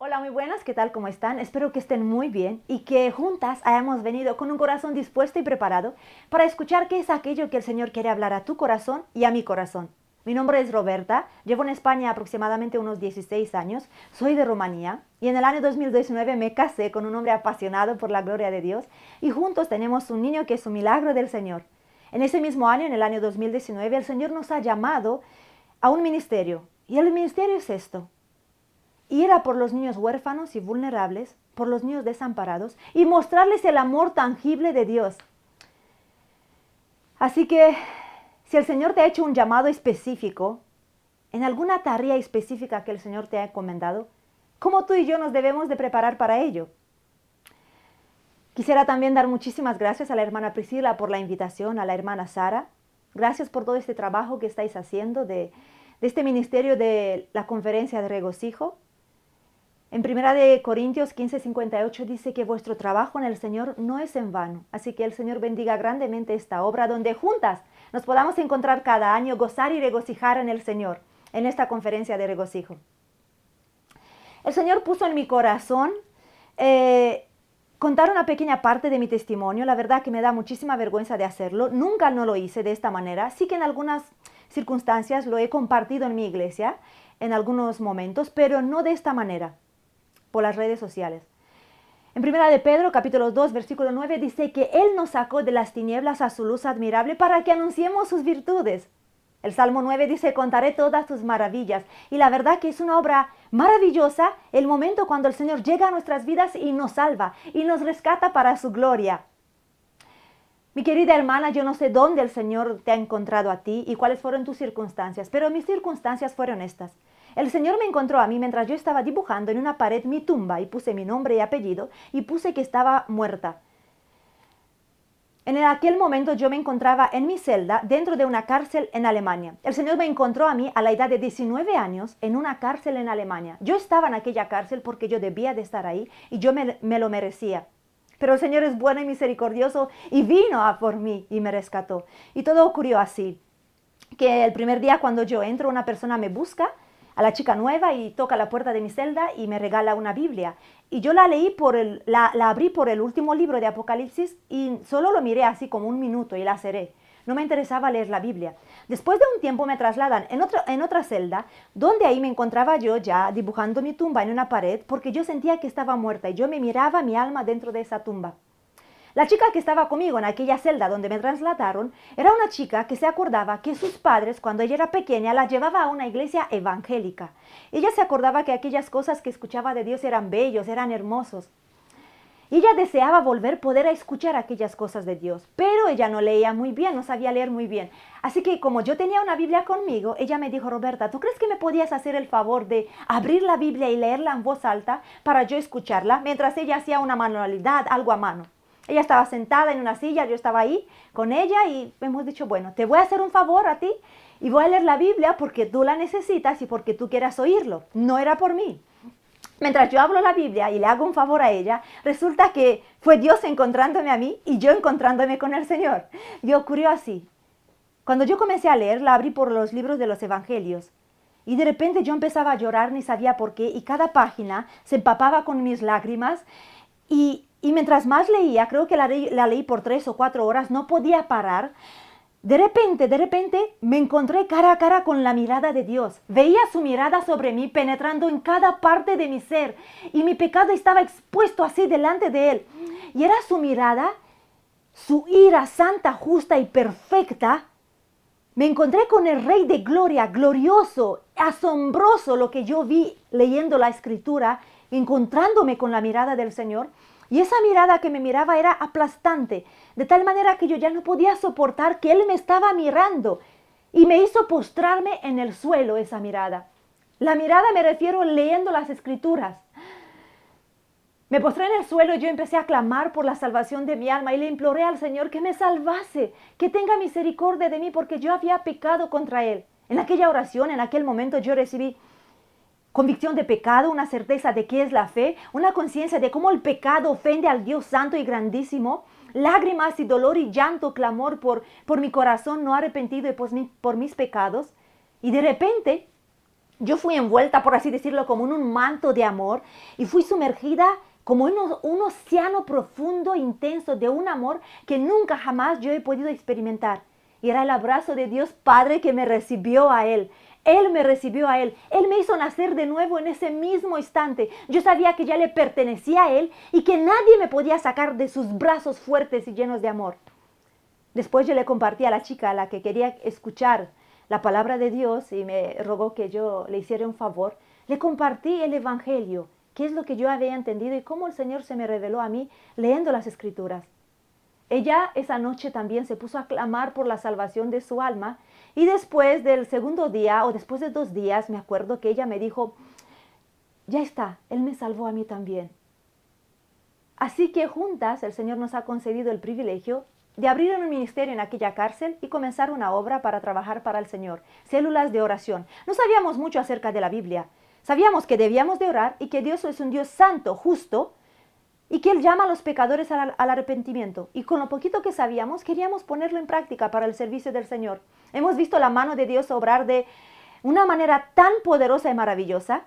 Hola, muy buenas, ¿qué tal? ¿Cómo están? Espero que estén muy bien y que juntas hayamos venido con un corazón dispuesto y preparado para escuchar qué es aquello que el Señor quiere hablar a tu corazón y a mi corazón. Mi nombre es Roberta, llevo en España aproximadamente unos 16 años, soy de Rumanía y en el año 2019 me casé con un hombre apasionado por la gloria de Dios y juntos tenemos un niño que es un milagro del Señor. En ese mismo año, en el año 2019, el Señor nos ha llamado a un ministerio y el ministerio es esto: ir a por los niños huérfanos y vulnerables, por los niños desamparados y mostrarles el amor tangible de Dios. Así que, si el Señor te ha hecho un llamado específico, en alguna tarea específica que el Señor te ha encomendado, ¿cómo tú y yo nos debemos de preparar para ello? Quisiera también dar muchísimas gracias a la hermana Priscila por la invitación, a la hermana Sara. Gracias por todo este trabajo que estáis haciendo de este ministerio de la conferencia de regocijo. En 1 Corintios 15:58 dice que vuestro trabajo en el Señor no es en vano. Así que el Señor bendiga grandemente esta obra donde juntas nos podamos encontrar cada año, gozar y regocijar en el Señor, en esta conferencia de regocijo. El Señor puso en mi corazón contar una pequeña parte de mi testimonio. La verdad que me da muchísima vergüenza de hacerlo. Nunca no lo hice de esta manera. Sí que en algunas circunstancias lo he compartido en mi iglesia, en algunos momentos, pero no de esta manera, por las redes sociales. En 1 capítulo 2, versículo 9 dice que Él nos sacó de las tinieblas a su luz admirable para que anunciemos sus virtudes. El Salmo 9 dice: contaré todas tus maravillas. Y la verdad que es una obra maravillosa el momento cuando el Señor llega a nuestras vidas y nos salva y nos rescata para su gloria. Mi querida hermana, yo no sé dónde el Señor te ha encontrado a ti y cuáles fueron tus circunstancias, pero mis circunstancias fueron estas. El Señor me encontró a mí mientras yo estaba dibujando en una pared mi tumba y puse mi nombre y apellido y puse que estaba muerta. En aquel momento yo me encontraba en mi celda dentro de una cárcel en Alemania. El Señor me encontró a mí a la edad de 19 años en una cárcel en Alemania. Yo estaba en aquella cárcel porque yo debía de estar ahí y yo me lo merecía. Pero el Señor es bueno y misericordioso y vino a por mí y me rescató. Y todo ocurrió así, que el primer día cuando yo entro, una persona me busca, a la chica nueva, y toca la puerta de mi celda y me regala una Biblia. Y yo la leí la abrí por el último libro de Apocalipsis y solo lo miré así como un minuto y la cerré. No me interesaba leer la Biblia. Después de un tiempo me trasladan en otra celda, donde ahí me encontraba yo ya dibujando mi tumba en una pared porque yo sentía que estaba muerta y yo me miraba mi alma dentro de esa tumba. La chica que estaba conmigo en aquella celda donde me trasladaron era una chica que se acordaba que sus padres, cuando ella era pequeña, la llevaba a una iglesia evangélica. Ella se acordaba que aquellas cosas que escuchaba de Dios eran bellos, eran hermosos. Y ella deseaba volver poder a escuchar aquellas cosas de Dios, pero ella no leía muy bien, no sabía leer muy bien. Así que como yo tenía una Biblia conmigo, ella me dijo: Roberta, ¿tú crees que me podías hacer el favor de abrir la Biblia y leerla en voz alta para yo escucharla mientras ella hacía una manualidad, algo a mano? Ella estaba sentada en una silla, yo estaba ahí con ella y hemos dicho: bueno, te voy a hacer un favor a ti y voy a leer la Biblia porque tú la necesitas y porque tú quieras oírlo. No era por mí. Mientras yo hablo la Biblia y le hago un favor a ella, resulta que fue Dios encontrándome a mí y yo encontrándome con el Señor. Y ocurrió así. Cuando yo comencé a leer, la abrí por los libros de los evangelios. Y de repente yo empezaba a llorar, ni sabía por qué, y cada página se empapaba con mis lágrimas. Y mientras más leía, creo que la leí por 3 o 4 horas, no podía parar. De repente, me encontré cara a cara con la mirada de Dios. Veía su mirada sobre mí penetrando en cada parte de mi ser. Y mi pecado estaba expuesto así delante de Él. Y era su mirada, su ira santa, justa y perfecta. Me encontré con el Rey de Gloria, glorioso, asombroso, lo que yo vi leyendo la Escritura, encontrándome con la mirada del Señor. Y esa mirada que me miraba era aplastante, de tal manera que yo ya no podía soportar que Él me estaba mirando. Y me hizo postrarme en el suelo esa mirada. La mirada me refiero leyendo las Escrituras. Me postré en el suelo y yo empecé a clamar por la salvación de mi alma y le imploré al Señor que me salvase, que tenga misericordia de mí porque yo había pecado contra Él. En aquella oración, en aquel momento yo recibí convicción de pecado, una certeza de qué es la fe, una conciencia de cómo el pecado ofende al Dios santo y grandísimo, lágrimas y dolor y llanto, clamor por mi corazón no arrepentido y por mis pecados. Y de repente Yo fui envuelta, por así decirlo, como en un manto de amor y fui sumergida como en un océano profundo, intenso, de un amor que nunca jamás yo he podido experimentar. Y era el abrazo de Dios Padre que me recibió a Él. Él me recibió a Él. Él me hizo nacer de nuevo en ese mismo instante. Yo sabía que ya le pertenecía a Él y que nadie me podía sacar de sus brazos fuertes y llenos de amor. Después yo le compartí a la chica a la que quería escuchar la palabra de Dios y me rogó que yo le hiciera un favor. Le compartí el Evangelio, qué es lo que yo había entendido y cómo el Señor se me reveló a mí leyendo las Escrituras. Ella esa noche también se puso a clamar por la salvación de su alma y después del segundo día o después de 2 días me acuerdo que ella me dijo, ya está, Él me salvó a mí también. Así que juntas el Señor nos ha concedido el privilegio de abrir un ministerio en aquella cárcel y comenzar una obra para trabajar para el Señor, células de oración. No sabíamos mucho acerca de la Biblia. Sabíamos que debíamos de orar y que Dios es un Dios santo, justo, y que Él llama a los pecadores al arrepentimiento. Y con lo poquito que sabíamos, queríamos ponerlo en práctica para el servicio del Señor. Hemos visto la mano de Dios obrar de una manera tan poderosa y maravillosa.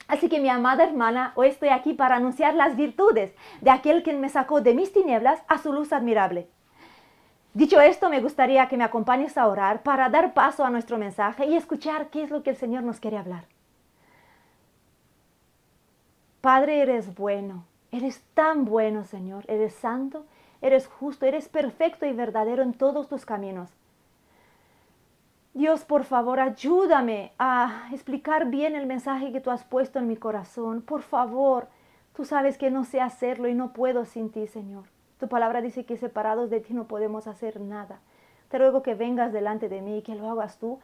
Así que mi amada hermana, hoy estoy aquí para anunciar las virtudes de aquel que me sacó de mis tinieblas a su luz admirable. Dicho esto, me gustaría que me acompañes a orar para dar paso a nuestro mensaje y escuchar qué es lo que el Señor nos quiere hablar. Padre, eres bueno, eres tan bueno, Señor, eres santo, eres justo, eres perfecto y verdadero en todos tus caminos. Dios, por favor, ayúdame a explicar bien el mensaje que tú has puesto en mi corazón. Por favor, tú sabes que no sé hacerlo y no puedo sin ti, Señor. Tu palabra dice que separados de ti no podemos hacer nada. Te ruego que vengas delante de mí y que lo hagas tú.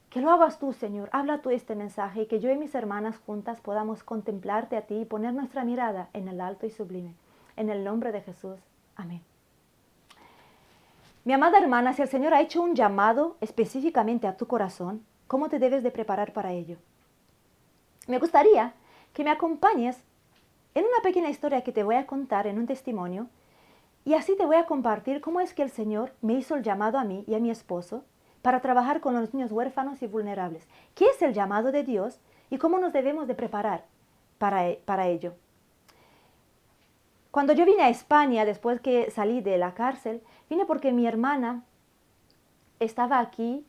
Que lo hagas tú, Señor. Habla tú este mensaje y que yo y mis hermanas juntas podamos contemplarte a ti y poner nuestra mirada en el alto y sublime. En el nombre de Jesús. Amén. Mi amada hermana, si el Señor ha hecho un llamado específicamente a tu corazón, ¿cómo te debes de preparar para ello? Me gustaría que me acompañes en una pequeña historia que te voy a contar en un testimonio y así te voy a compartir cómo es que el Señor me hizo el llamado a mí y a mi esposo para trabajar con los niños huérfanos y vulnerables. ¿Qué es el llamado de Dios y cómo nos debemos de preparar para ello? Cuando yo vine a España, después que salí de la cárcel, vine porque mi hermana estaba aquí,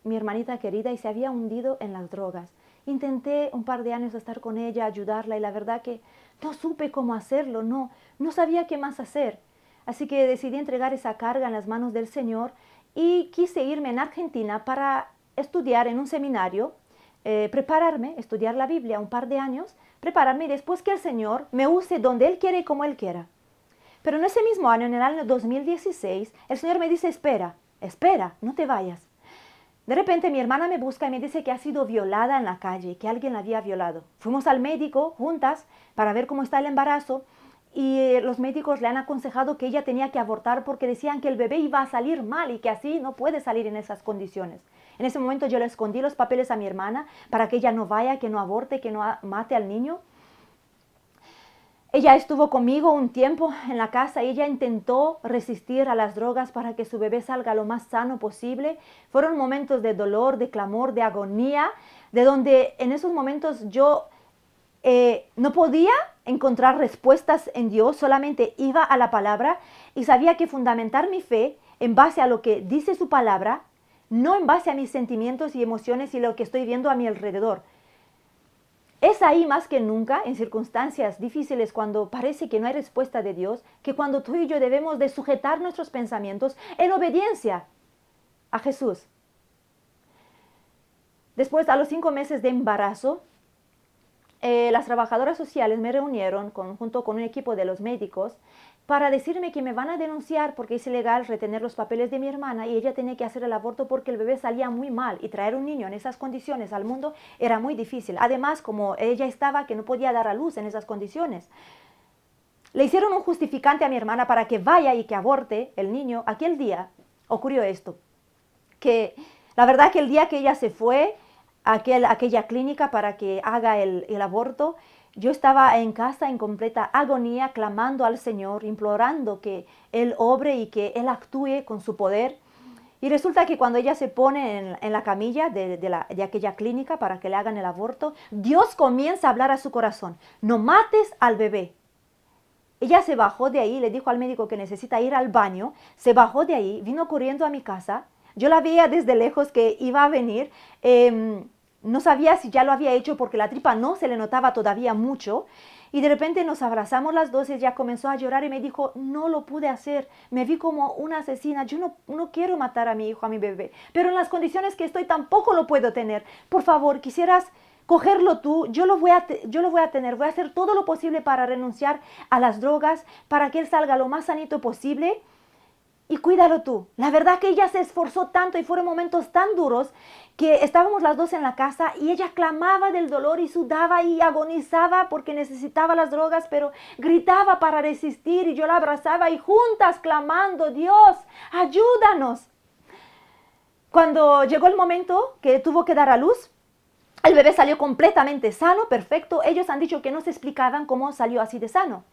mi hermanita querida, y se había hundido en las drogas. Intenté un par de años estar con ella, ayudarla, y la verdad que no supe cómo hacerlo, no sabía qué más hacer. Así que decidí entregar esa carga en las manos del Señor y quise irme en Argentina para estudiar en un seminario, prepararme, estudiar la Biblia un par de años, prepararme y después que el Señor me use donde Él quiere y como Él quiera. Pero en ese mismo año, en el año 2016, el Señor me dice, espera, no te vayas. De repente mi hermana me busca y me dice que ha sido violada en la calle, que alguien la había violado. Fuimos al médico juntas para ver cómo está el embarazo y los médicos le han aconsejado que ella tenía que abortar porque decían que el bebé iba a salir mal y que así no puede salir en esas condiciones. En ese momento yo le escondí los papeles a mi hermana para que ella no vaya, que no aborte, que no mate al niño. Ella estuvo conmigo un tiempo en la casa y ella intentó resistir a las drogas para que su bebé salga lo más sano posible. Fueron momentos de dolor, de clamor, de agonía, de donde en esos momentos yo no podía encontrar respuestas en Dios, solamente iba a la palabra y sabía que fundamentar mi fe en base a lo que dice su palabra, no en base a mis sentimientos y emociones y lo que estoy viendo a mi alrededor. Es ahí más que nunca, en circunstancias difíciles, cuando parece que no hay respuesta de Dios, que cuando tú y yo debemos de sujetar nuestros pensamientos en obediencia a Jesús. Después, a los 5 meses de embarazo, las trabajadoras sociales me reunieron junto con un equipo de los médicos para decirme que me van a denunciar porque es ilegal retener los papeles de mi hermana y ella tenía que hacer el aborto porque el bebé salía muy mal y traer un niño en esas condiciones al mundo era muy difícil. Además, como ella estaba que no podía dar a luz en esas condiciones. Le hicieron un justificante a mi hermana para que vaya y que aborte el niño. Aquel día ocurrió esto, que la verdad que el día que ella se fue a aquella clínica para que haga el aborto, yo estaba en casa en completa agonía, clamando al Señor, implorando que Él obre y que Él actúe con su poder. Y resulta que cuando ella se pone en la camilla de aquella clínica para que le hagan el aborto, Dios comienza a hablar a su corazón. No mates al bebé. Ella se bajó de ahí, le dijo al médico que necesita ir al baño, se bajó de ahí, vino corriendo a mi casa. Yo la veía desde lejos que iba a venir. No sabía si ya lo había hecho porque la tripa no se le notaba todavía mucho. Y de repente nos abrazamos las dos y ella comenzó a llorar y me dijo, no lo pude hacer, me vi como una asesina, yo no quiero matar a mi hijo, a mi bebé, pero en las condiciones que estoy tampoco lo puedo tener. Por favor, quisieras cogerlo tú, yo lo voy a tener, voy a hacer todo lo posible para renunciar a las drogas, para que él salga lo más sanito posible. Y cuídalo tú. La verdad que ella se esforzó tanto y fueron momentos tan duros que estábamos las dos en la casa y ella clamaba del dolor y sudaba y agonizaba porque necesitaba las drogas, pero gritaba para resistir y yo la abrazaba y juntas clamando, Dios, ayúdanos. Cuando llegó el momento que tuvo que dar a luz, el bebé salió completamente sano, perfecto. Ellos han dicho que no se explicaban cómo salió así de sano.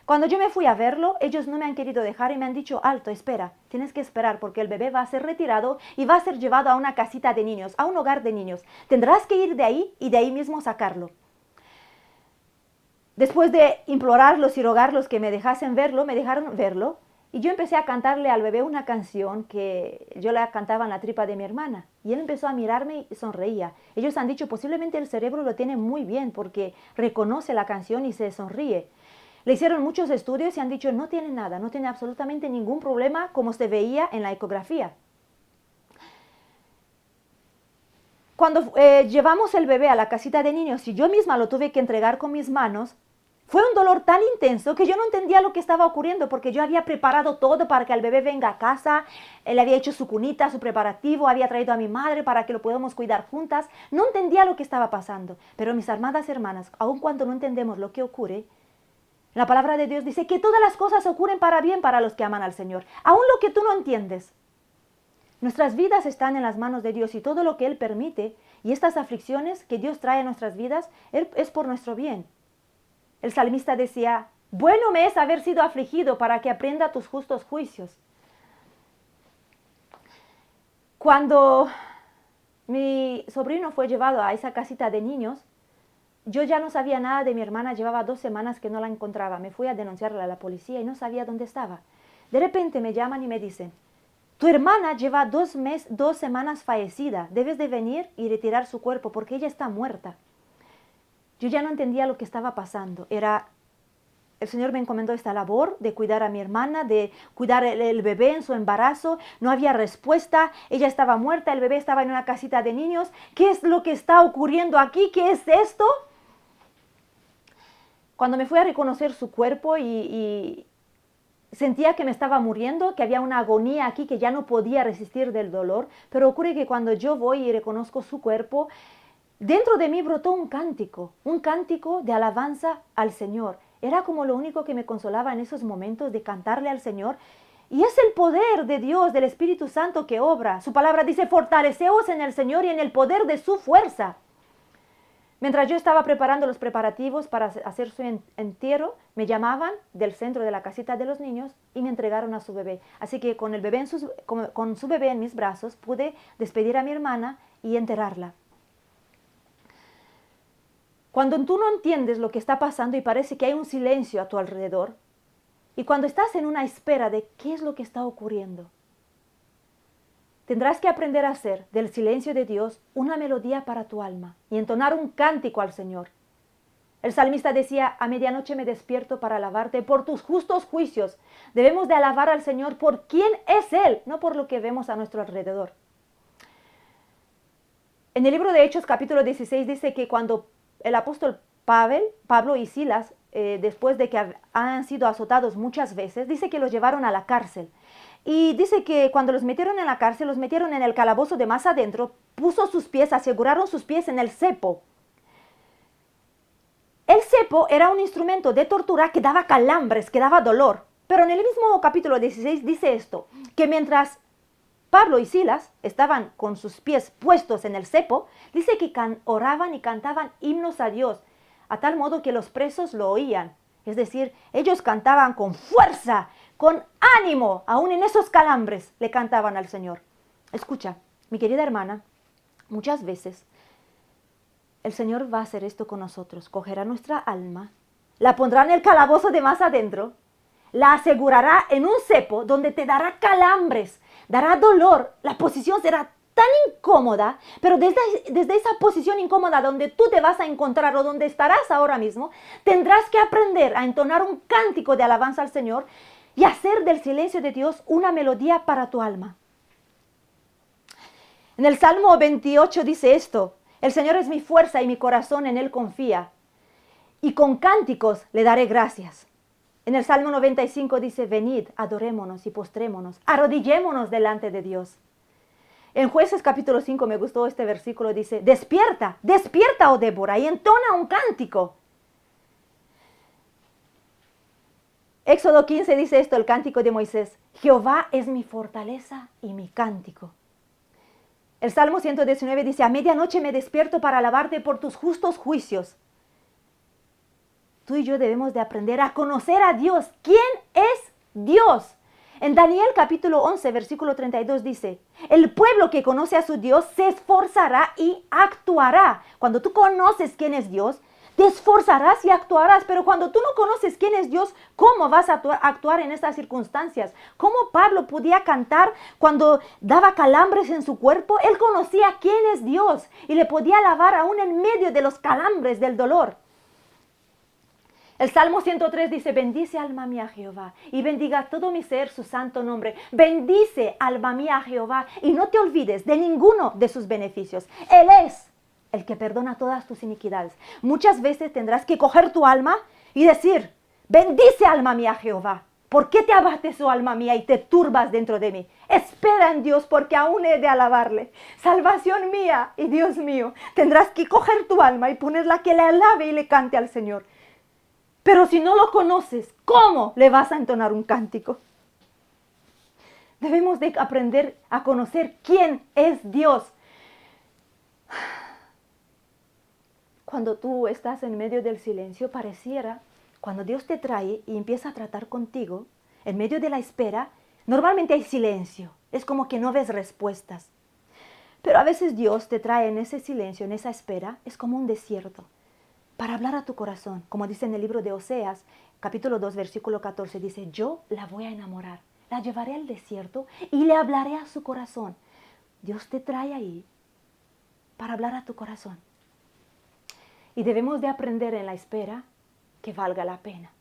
Cuando yo me fui a verlo, ellos no me han querido dejar y me han dicho, alto, espera, tienes que esperar porque el bebé va a ser retirado y va a ser llevado a una casita de niños, a un hogar de niños. Tendrás que ir de ahí y de ahí mismo sacarlo. Después de implorarlos y rogarlos que me dejasen verlo, me dejaron verlo y yo empecé a cantarle al bebé una canción que yo la cantaba en la tripa de mi hermana y él empezó a mirarme y sonreía. Ellos han dicho, posiblemente el cerebro lo tiene muy bien porque reconoce la canción y se sonríe. Le hicieron muchos estudios y han dicho no tiene nada, no tiene absolutamente ningún problema como se veía en la ecografía. Cuando llevamos el bebé a la casita de niños y yo misma lo tuve que entregar con mis manos, fue un dolor tan intenso que yo no entendía lo que estaba ocurriendo porque yo había preparado todo para que el bebé venga a casa, le había hecho su cunita, su preparativo, había traído a mi madre para que lo podamos cuidar juntas. No entendía lo que estaba pasando, pero mis amadas hermanas, aun cuando no entendemos lo que ocurre, la palabra de Dios dice que todas las cosas ocurren para bien para los que aman al Señor. Aún lo que tú no entiendes. Nuestras vidas están en las manos de Dios y todo lo que Él permite y estas aflicciones que Dios trae a nuestras vidas es por nuestro bien. El salmista decía, bueno me es haber sido afligido para que aprenda tus justos juicios. Cuando mi sobrino fue llevado a esa casita de niños, yo ya no sabía nada de mi hermana, llevaba 2 semanas que no la encontraba. Me fui a denunciarla a la policía y no sabía dónde estaba. De repente me llaman y me dicen, tu hermana lleva 2 semanas fallecida, debes de venir y retirar su cuerpo porque ella está muerta. Yo ya no entendía lo que estaba pasando. El Señor me encomendó esta labor de cuidar a mi hermana, de cuidar el bebé en su embarazo. No había respuesta, ella estaba muerta, el bebé estaba en una casita de niños. ¿Qué es lo que está ocurriendo aquí? ¿Qué es esto? Cuando me fui a reconocer su cuerpo y sentía que me estaba muriendo, que había una agonía aquí, que ya no podía resistir del dolor, pero ocurre que cuando yo voy y reconozco su cuerpo, dentro de mí brotó un cántico de alabanza al Señor. Era como lo único que me consolaba en esos momentos de cantarle al Señor. Y es el poder de Dios, del Espíritu Santo que obra. Su palabra dice, fortaleceos en el Señor y en el poder de su fuerza. Mientras yo estaba preparando los preparativos para hacer su entierro, me llamaban del centro de la casita de los niños y me entregaron a su bebé. Así que con su bebé en mis brazos pude despedir a mi hermana y enterrarla. Cuando tú no entiendes lo que está pasando y parece que hay un silencio a tu alrededor, y cuando estás en una espera de qué es lo que está ocurriendo, tendrás que aprender a hacer del silencio de Dios una melodía para tu alma y entonar un cántico al Señor. El salmista decía, a medianoche me despierto para alabarte por tus justos juicios. Debemos de alabar al Señor por quién es Él, no por lo que vemos a nuestro alrededor. En el libro de Hechos, capítulo 16, dice que cuando el apóstol Pablo y Silas, después de que han sido azotados muchas veces, dice que los llevaron a la cárcel. Y dice que cuando los metieron en la cárcel, los metieron en el calabozo de más adentro, puso sus pies, aseguraron sus pies en el cepo. El cepo era un instrumento de tortura que daba calambres, que daba dolor. Pero en el mismo capítulo 16 dice esto, que mientras Pablo y Silas estaban con sus pies puestos en el cepo, dice que oraban y cantaban himnos a Dios, a tal modo que los presos lo oían. Es decir, ellos cantaban con fuerza, con ánimo, aún en esos calambres le cantaban al Señor. Escucha, mi querida hermana, muchas veces el Señor va a hacer esto con nosotros. Cogerá nuestra alma, la pondrá en el calabozo de más adentro, la asegurará en un cepo donde te dará calambres, dará dolor, la posición será tan incómoda, pero desde esa posición incómoda donde tú te vas a encontrar o donde estarás ahora mismo, tendrás que aprender a entonar un cántico de alabanza al Señor y hacer del silencio de Dios una melodía para tu alma. En el Salmo 28 dice esto: el Señor es mi fuerza y mi corazón en Él confía, y con cánticos le daré gracias. En el Salmo 95 dice: venid, adorémonos y postrémonos, arrodillémonos delante de Dios. En Jueces capítulo 5 me gustó este versículo, dice: despierta, despierta, oh Débora, y entona un cántico. Éxodo 15 dice esto, el cántico de Moisés: Jehová es mi fortaleza y mi cántico. El Salmo 119 dice: a medianoche me despierto para alabarte por tus justos juicios. Tú y yo debemos de aprender a conocer a Dios. ¿Quién es Dios? En Daniel capítulo 11, versículo 32 dice: el pueblo que conoce a su Dios se esforzará y actuará. Cuando tú conoces quién es Dios, te esforzarás y actuarás. Pero cuando tú no conoces quién es Dios, ¿cómo vas a actuar en estas circunstancias? ¿Cómo Pablo podía cantar cuando daba calambres en su cuerpo? Él conocía quién es Dios y le podía alabar aún en medio de los calambres del dolor. El Salmo 103 dice: bendice alma mía a Jehová y bendiga todo mi ser su santo nombre. Bendice alma mía a Jehová y no te olvides de ninguno de sus beneficios. Él es el que perdona todas tus iniquidades. Muchas veces tendrás que coger tu alma y decir: bendice alma mía a Jehová. ¿Por qué te abates, oh alma mía, y te turbas dentro de mí? Espera en Dios, porque aún he de alabarle. Salvación mía y Dios mío. Tendrás que coger tu alma y ponerla que le alabe y le cante al Señor. Pero si no lo conoces, ¿cómo le vas a entonar un cántico? Debemos de aprender a conocer quién es Dios. Cuando tú estás en medio del silencio, pareciera, cuando Dios te trae y empieza a tratar contigo, en medio de la espera, normalmente hay silencio. Es como que no ves respuestas. Pero a veces Dios te trae en ese silencio, en esa espera, es como un desierto, para hablar a tu corazón. Como dice en el libro de Oseas, capítulo 2, versículo 14, dice: yo la voy a enamorar, la llevaré al desierto y le hablaré a su corazón. Dios te trae ahí para hablar a tu corazón. Y debemos de aprender en la espera que valga la pena.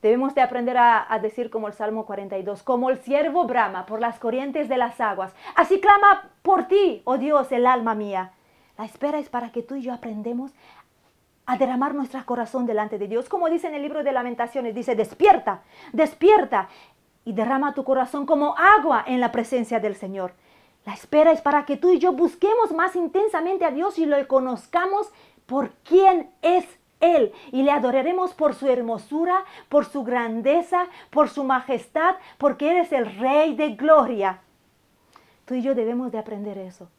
Debemos de aprender a decir como el Salmo 42, como el ciervo brama por las corrientes de las aguas, así clama por ti, oh Dios, el alma mía. La espera es para que tú y yo aprendamos a derramar nuestro corazón delante de Dios. Como dice en el libro de Lamentaciones, dice: despierta, despierta y derrama tu corazón como agua en la presencia del Señor. La espera es para que tú y yo busquemos más intensamente a Dios y lo conozcamos por quién es Él. Y le adoraremos por su hermosura, por su grandeza, por su majestad, porque Él es el Rey de gloria. Tú y yo debemos de aprender eso.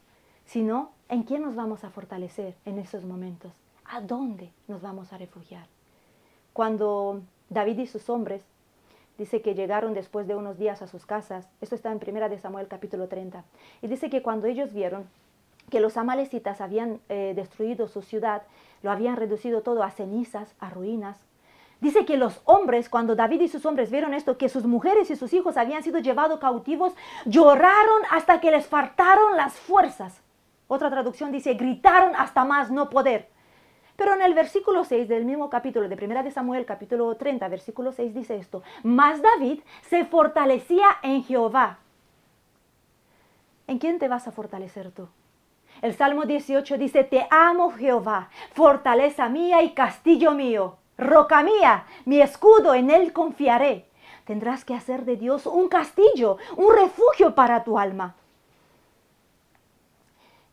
Si no, ¿en quién nos vamos a fortalecer en esos momentos? ¿A dónde nos vamos a refugiar? Cuando David y sus hombres, dice que llegaron después de unos días a sus casas, esto está en 1 de Samuel capítulo 30, y dice que cuando ellos vieron que los amalecitas habían destruido su ciudad, lo habían reducido todo a cenizas, a ruinas. Dice que los hombres, cuando David y sus hombres vieron esto, que sus mujeres y sus hijos habían sido llevados cautivos, lloraron hasta que les faltaron las fuerzas. Otra traducción dice: gritaron hasta más no poder. Pero en el versículo 6 del mismo capítulo de 1 de Samuel, capítulo 30, versículo 6, dice esto: mas David se fortalecía en Jehová. ¿En quién te vas a fortalecer tú? El Salmo 18 dice: te amo, Jehová, fortaleza mía y castillo mío, roca mía, mi escudo, en él confiaré. Tendrás que hacer de Dios un castillo, un refugio para tu alma.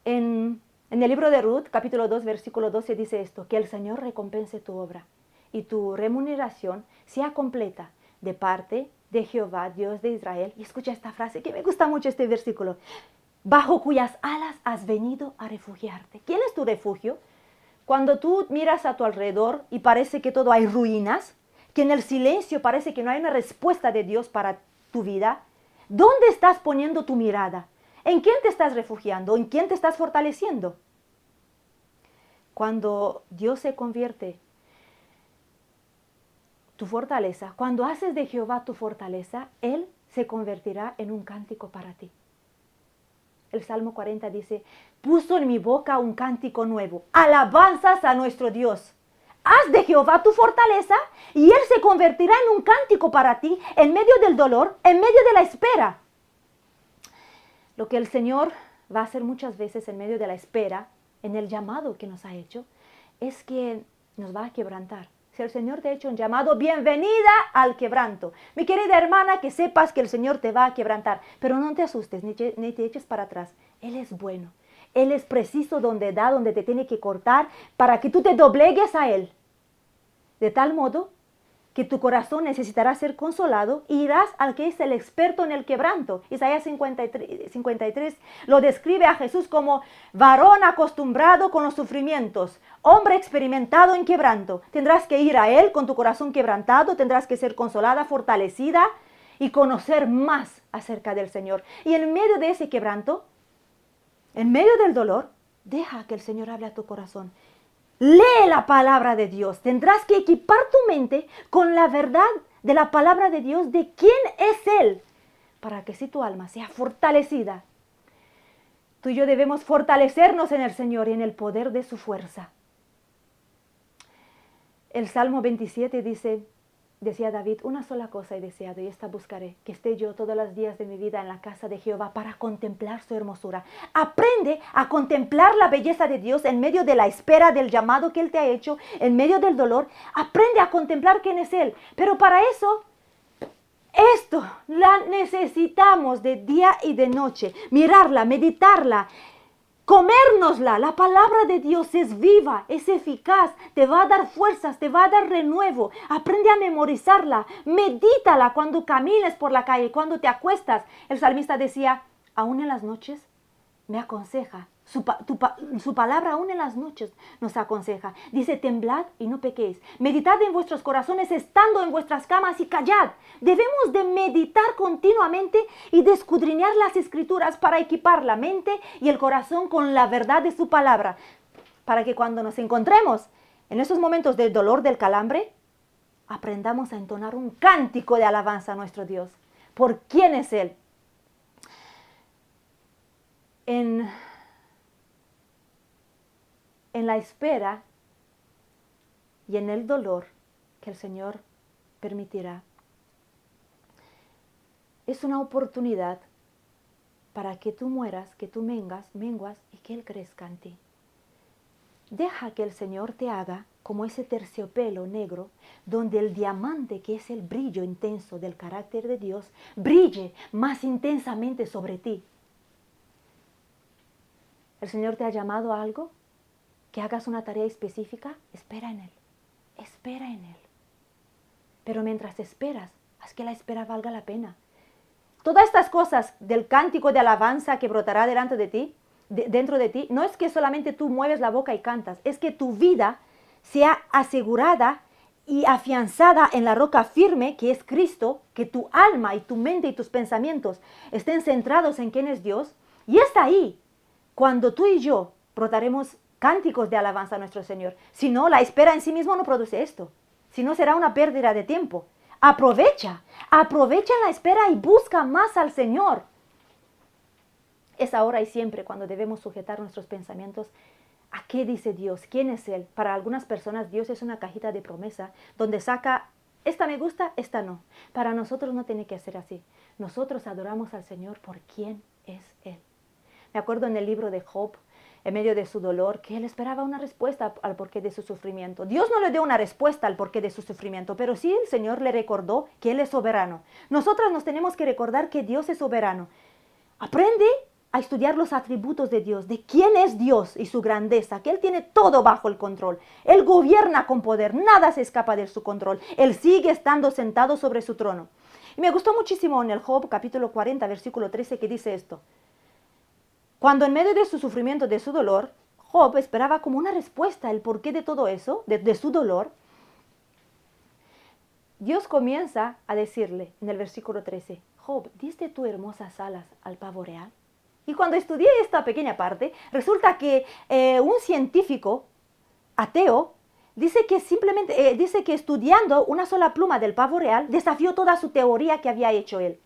En el libro de Ruth, capítulo 2, versículo 12, dice esto: que el Señor recompense tu obra y tu remuneración sea completa de parte de Jehová, Dios de Israel. Y escucha esta frase, que me gusta mucho este versículo: bajo cuyas alas has venido a refugiarte. ¿Quién es tu refugio? Cuando tú miras a tu alrededor y parece que todo hay ruinas, que en el silencio parece que no hay una respuesta de Dios para tu vida, ¿dónde estás poniendo tu mirada? ¿En quién te estás refugiando? ¿En quién te estás fortaleciendo? Cuando Dios se convierte tu fortaleza, cuando haces de Jehová tu fortaleza, Él se convertirá en un cántico para ti. El Salmo 40 dice, puso en mi boca un cántico nuevo, alabanzas a nuestro Dios. Haz de Jehová tu fortaleza y Él se convertirá en un cántico para ti en medio del dolor, en medio de la espera. Lo que el Señor va a hacer muchas veces en medio de la espera, en el llamado que nos ha hecho, es que nos va a quebrantar. Si el Señor te ha hecho un llamado, bienvenida al quebranto. Mi querida hermana, que sepas que el Señor te va a quebrantar, pero no te asustes ni te eches para atrás. Él es bueno. Él es preciso donde da, donde te tiene que cortar, para que tú te doblegues a Él. De tal modo que tu corazón necesitará ser consolado y irás al que es el experto en el quebranto. Isaías 53 lo describe a Jesús como varón acostumbrado con los sufrimientos, hombre experimentado en quebranto. Tendrás que ir a Él con tu corazón quebrantado, tendrás que ser consolada, fortalecida y conocer más acerca del Señor. Y en medio de ese quebranto, en medio del dolor, deja que el Señor hable a tu corazón. Lee la palabra de Dios. Tendrás que equipar tu mente con la verdad de la palabra de Dios, de quién es Él, para que si tu alma sea fortalecida. Tú y yo debemos fortalecernos en el Señor y en el poder de su fuerza. El Salmo 27 decía David, una sola cosa he deseado y esta buscaré, que esté yo todos los días de mi vida en la casa de Jehová para contemplar su hermosura. Aprende a contemplar la belleza de Dios en medio de la espera del llamado que Él te ha hecho, en medio del dolor. Aprende a contemplar quién es Él. Pero para eso, esto la necesitamos de día y de noche. Mirarla, meditarla, comérnosla. La palabra de Dios es viva, es eficaz, te va a dar fuerzas, te va a dar renuevo. Aprende a memorizarla, medítala cuando camines por la calle, cuando te acuestas. El salmista decía, aún en las noches me aconseja. Su palabra aún en las noches nos aconseja. Dice, temblad y no pequéis. Meditad en vuestros corazones estando en vuestras camas y callad. Debemos de meditar continuamente y de escudriñar las escrituras para equipar la mente y el corazón con la verdad de su palabra. Para que cuando nos encontremos en esos momentos del dolor, del calambre, aprendamos a entonar un cántico de alabanza a nuestro Dios. ¿Por quién es Él? En la espera y en el dolor que el Señor permitirá, es una oportunidad para que tú mueras, que tú menguas y que Él crezca en ti. Deja que el Señor te haga como ese terciopelo negro, donde el diamante, que es el brillo intenso del carácter de Dios, brille más intensamente sobre ti. ¿El Señor te ha llamado a algo? Que hagas una tarea específica, espera en Él. Espera en Él. Pero mientras esperas, haz que la espera valga la pena. Todas estas cosas del cántico de alabanza que brotará delante de ti, dentro de ti, no es que solamente tú mueves la boca y cantas, es que tu vida sea asegurada y afianzada en la roca firme que es Cristo, que tu alma y tu mente y tus pensamientos estén centrados en quién es Dios. Y es ahí cuando tú y yo brotaremos cánticos de alabanza a nuestro Señor. Si no, la espera en sí mismo no produce esto. Si no, será una pérdida de tiempo. Aprovecha en la espera y busca más al Señor. Es ahora y siempre cuando debemos sujetar nuestros pensamientos a qué dice Dios, quién es Él. Para algunas personas Dios es una cajita de promesa donde saca, esta me gusta, esta no. Para nosotros no tiene que ser así. Nosotros adoramos al Señor por quién es Él. Me acuerdo en el libro de Job, en medio de su dolor, que él esperaba una respuesta al porqué de su sufrimiento. Dios no le dio una respuesta al porqué de su sufrimiento, pero sí el Señor le recordó que Él es soberano. Nosotras nos tenemos que recordar que Dios es soberano. Aprende a estudiar los atributos de Dios, de quién es Dios y su grandeza, que Él tiene todo bajo el control. Él gobierna con poder, nada se escapa de su control. Él sigue estando sentado sobre su trono. Y me gustó muchísimo en el Job, capítulo 40, versículo 13, que dice esto. Cuando en medio de su sufrimiento, de su dolor, Job esperaba como una respuesta el porqué de todo eso, de su dolor, Dios comienza a decirle en el versículo 13, Job, ¿diste tú hermosas alas al pavo real? Y cuando estudié esta pequeña parte, resulta que un científico ateo dice que simplemente, dice que estudiando una sola pluma del pavo real, desafió toda su teoría que había hecho él,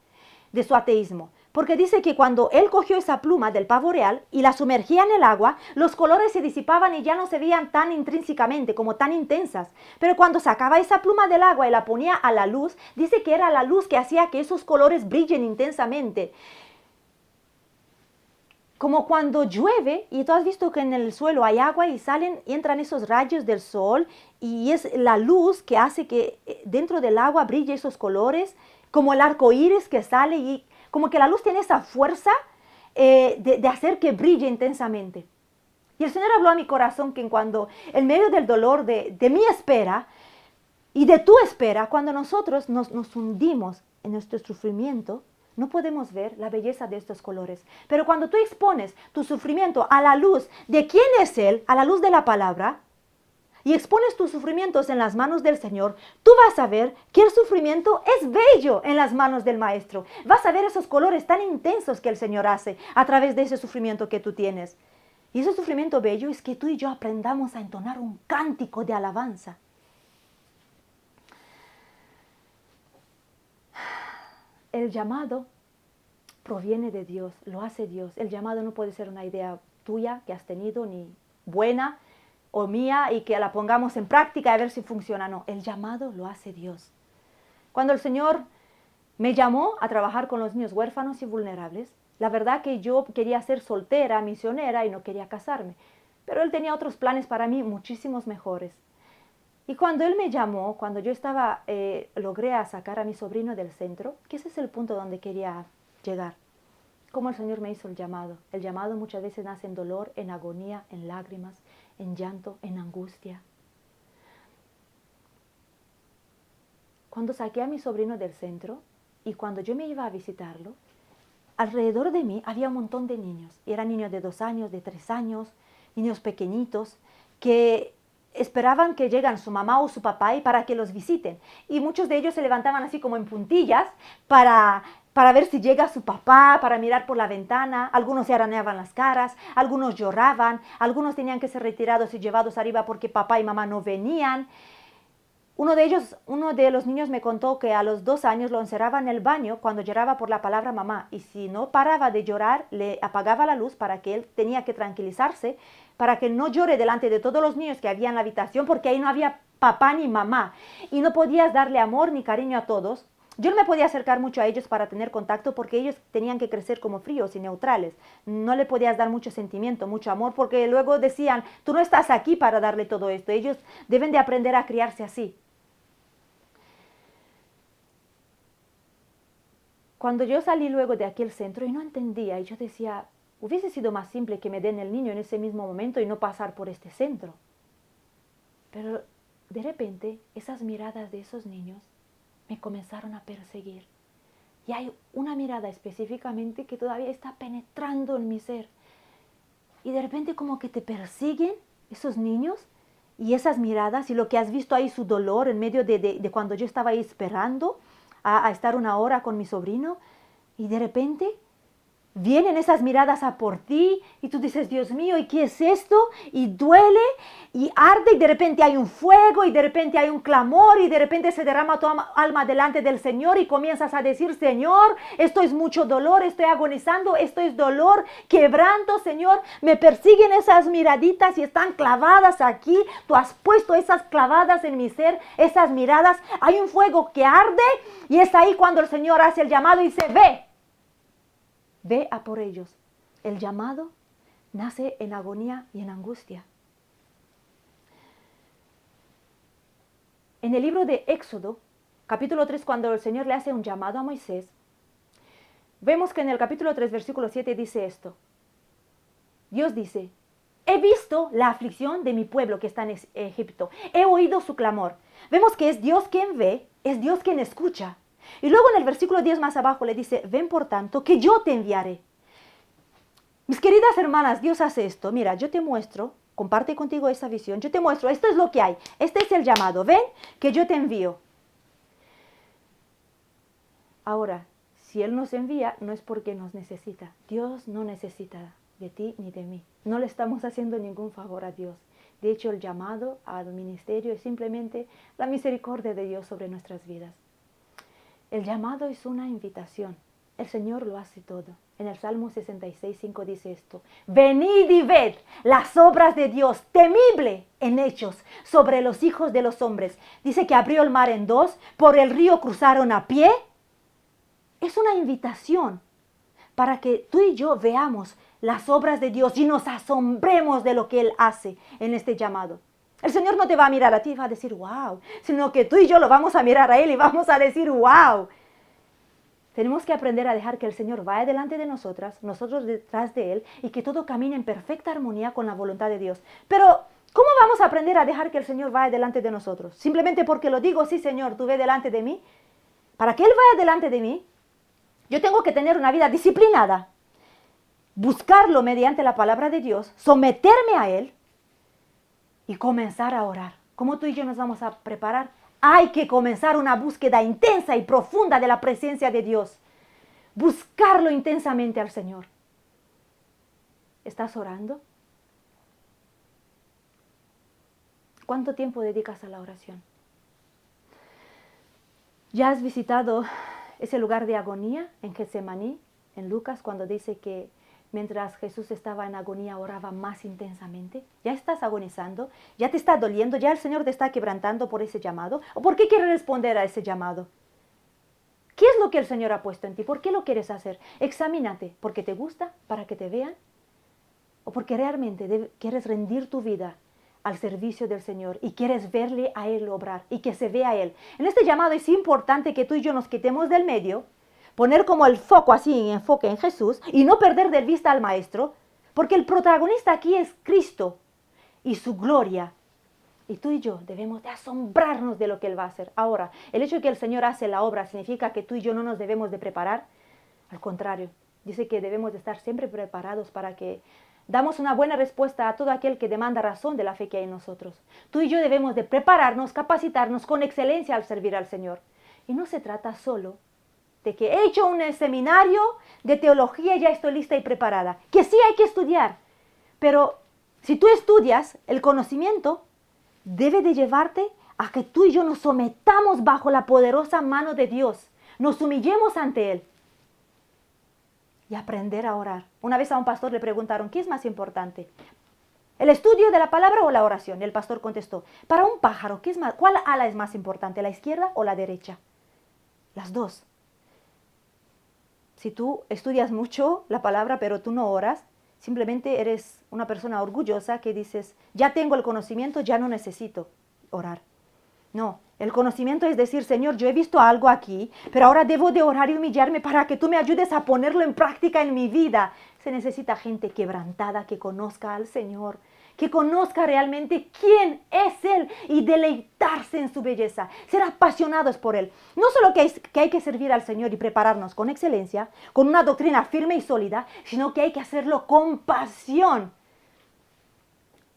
de su ateísmo. Porque dice que cuando él cogió esa pluma del pavo real y la sumergía en el agua, los colores se disipaban y ya no se veían tan intrínsecamente, como tan intensas. Pero cuando sacaba esa pluma del agua y la ponía a la luz, dice que era la luz que hacía que esos colores brillen intensamente. Como cuando llueve y tú has visto que en el suelo hay agua y salen y entran esos rayos del sol y es la luz que hace que dentro del agua brille esos colores, como el arco iris que sale y como que la luz tiene esa fuerza de hacer que brille intensamente. Y el Señor habló a mi corazón que cuando en medio del dolor de mi espera y de tu espera, cuando nosotros nos hundimos en nuestro sufrimiento, no podemos ver la belleza de estos colores. Pero cuando tú expones tu sufrimiento a la luz de quién es Él, a la luz de la palabra, y expones tus sufrimientos en las manos del Señor, tú vas a ver que el sufrimiento es bello en las manos del Maestro. Vas a ver esos colores tan intensos que el Señor hace a través de ese sufrimiento que tú tienes. Y ese sufrimiento bello es que tú y yo aprendamos a entonar un cántico de alabanza. El llamado proviene de Dios, lo hace Dios. El llamado no puede ser una idea tuya que has tenido, ni buena o mía, y que la pongamos en práctica a ver si funciona. No, el llamado lo hace Dios. Cuando el Señor me llamó a trabajar con los niños huérfanos y vulnerables, la verdad que yo quería ser soltera, misionera y no quería casarme. Pero Él tenía otros planes para mí muchísimos mejores. Y cuando Él me llamó, cuando yo estaba, logré sacar a mi sobrino del centro, que ese es el punto donde quería llegar. Como el Señor me hizo el llamado. El llamado muchas veces nace en dolor, en agonía, en lágrimas, en llanto, en angustia. Cuando saqué a mi sobrino del centro y cuando yo me iba a visitarlo, alrededor de mí había un montón de niños. Y eran niños de 2 años, de 3 años, niños pequeñitos que esperaban que llegan su mamá o su papá y para que los visiten. Y muchos de ellos se levantaban así como en puntillas para ver si llega su papá, para mirar por la ventana. Algunos se arañaban las caras, algunos lloraban, algunos tenían que ser retirados y llevados arriba porque papá y mamá no venían. Uno de los niños me contó que a los 2 años lo encerraba en el baño cuando lloraba por la palabra mamá, y si no paraba de llorar, le apagaba la luz para que él tenía que tranquilizarse, para que no llore delante de todos los niños que había en la habitación, porque ahí no había papá ni mamá, y no podías darle amor ni cariño a todos. Yo no me podía acercar mucho a ellos para tener contacto porque ellos tenían que crecer como fríos y neutrales. No le podías dar mucho sentimiento, mucho amor, porque luego decían, tú no estás aquí para darle todo esto. Ellos deben de aprender a criarse así. Cuando yo salí luego de aquel centro y no entendía, y yo decía, hubiese sido más simple que me den el niño en ese mismo momento y no pasar por este centro. Pero de repente esas miradas de esos niños me comenzaron a perseguir. Y hay una mirada específicamente que todavía está penetrando en mi ser. Y de repente como que te persiguen esos niños y esas miradas y lo que has visto ahí, su dolor en medio de cuando yo estaba ahí esperando a estar 1 hora con mi sobrino. Y de repente vienen esas miradas a por ti y tú dices, Dios mío, ¿y qué es esto? Y duele y arde y de repente hay un fuego y de repente hay un clamor y de repente se derrama tu alma delante del Señor y comienzas a decir, Señor, esto es mucho dolor, estoy agonizando, esto es dolor, quebranto, Señor, me persiguen esas miraditas y están clavadas aquí, tú has puesto esas clavadas en mi ser, esas miradas, hay un fuego que arde y es ahí cuando el Señor hace el llamado y dice, ve a por ellos. El llamado nace en agonía y en angustia. En el libro de Éxodo, capítulo 3, cuando el Señor le hace un llamado a Moisés, vemos que en el capítulo 3, versículo 7 dice esto. Dios dice, he visto la aflicción de mi pueblo que está en Egipto. He oído su clamor. Vemos que es Dios quien ve, es Dios quien escucha. Y luego en el versículo 10 más abajo le dice, ven por tanto que yo te enviaré. Mis queridas hermanas, Dios hace esto. Mira, yo te muestro, comparte contigo esa visión. Yo te muestro, esto es lo que hay. Este es el llamado. Ven que yo te envío. Ahora, Si Él nos envía, no es porque nos necesita. Dios no necesita de ti ni de mí. No le estamos haciendo ningún favor a Dios. De hecho, el llamado al ministerio es simplemente la misericordia de Dios sobre nuestras vidas. El llamado es una invitación. El Señor lo hace todo. En el Salmo 66:5 dice esto: venid y ved las obras de Dios, temible en hechos, sobre los hijos de los hombres. Dice que abrió el mar en dos, por el río cruzaron a pie. Es una invitación para que tú y yo veamos las obras de Dios y nos asombremos de lo que Él hace en este llamado. El Señor no te va a mirar a ti y va a decir wow, sino que tú y yo lo vamos a mirar a Él y vamos a decir wow. Tenemos que aprender a dejar que el Señor vaya delante de nosotras, nosotros detrás de Él, y que todo camine en perfecta armonía con la voluntad de Dios. Pero, ¿cómo vamos a aprender a dejar que el Señor vaya delante de nosotros? Simplemente porque lo digo, sí Señor, tú ve delante de mí. Para que Él vaya delante de mí, yo tengo que tener una vida disciplinada, buscarlo mediante la palabra de Dios, someterme a Él y comenzar a orar. ¿Cómo tú y yo nos vamos a preparar? Hay que comenzar una búsqueda intensa y profunda de la presencia de Dios. Buscarlo intensamente al Señor. ¿Estás orando? ¿Cuánto tiempo dedicas a la oración? ¿Ya has visitado ese lugar de agonía en Getsemaní, en Lucas, cuando dice que mientras Jesús estaba en agonía oraba más intensamente? ¿Ya estás agonizando? ¿Ya te está doliendo? ¿Ya el Señor te está quebrantando por ese llamado? ¿O por qué quieres responder a ese llamado? ¿Qué es lo que el Señor ha puesto en ti? ¿Por qué lo quieres hacer? Examínate. ¿Porque te gusta? ¿Para que te vean? ¿O porque realmente quieres rendir tu vida al servicio del Señor y quieres verle a Él obrar y que se vea a Él? En este llamado es importante que tú y yo nos quitemos del medio, poner como el foco así, enfoque en Jesús y no perder de vista al Maestro, porque el protagonista aquí es Cristo y su gloria. Y tú y yo debemos de asombrarnos de lo que Él va a hacer. Ahora, el hecho de que el Señor hace la obra significa que tú y yo no nos debemos de preparar. Al contrario, dice que debemos de estar siempre preparados para que damos una buena respuesta a todo aquel que demanda razón de la fe que hay en nosotros. Tú y yo debemos de prepararnos, capacitarnos con excelencia al servir al Señor. Y no se trata solo de que he hecho un seminario de teología y ya estoy lista y preparada. Que sí hay que estudiar, pero si tú estudias, el conocimiento debe de llevarte a que tú y yo nos sometamos bajo la poderosa mano de Dios, nos humillemos ante Él y aprender a orar. Una vez a un pastor le preguntaron, ¿qué es más importante? ¿El estudio de la palabra o la oración? Y el pastor contestó, para un pájaro, ¿cuál ala es más importante, la izquierda o la derecha? Las dos. Si tú estudias mucho la palabra, pero tú no oras, simplemente eres una persona orgullosa que dices, ya tengo el conocimiento, ya no necesito orar. No, el conocimiento es decir, Señor, yo he visto algo aquí, pero ahora debo de orar y humillarme para que tú me ayudes a ponerlo en práctica en mi vida. Se necesita gente quebrantada que conozca al Señor, que conozca realmente quién es Él y deleitarse en su belleza, ser apasionados por Él. No solo que hay que servir al Señor y prepararnos con excelencia, con una doctrina firme y sólida, sino que hay que hacerlo con pasión.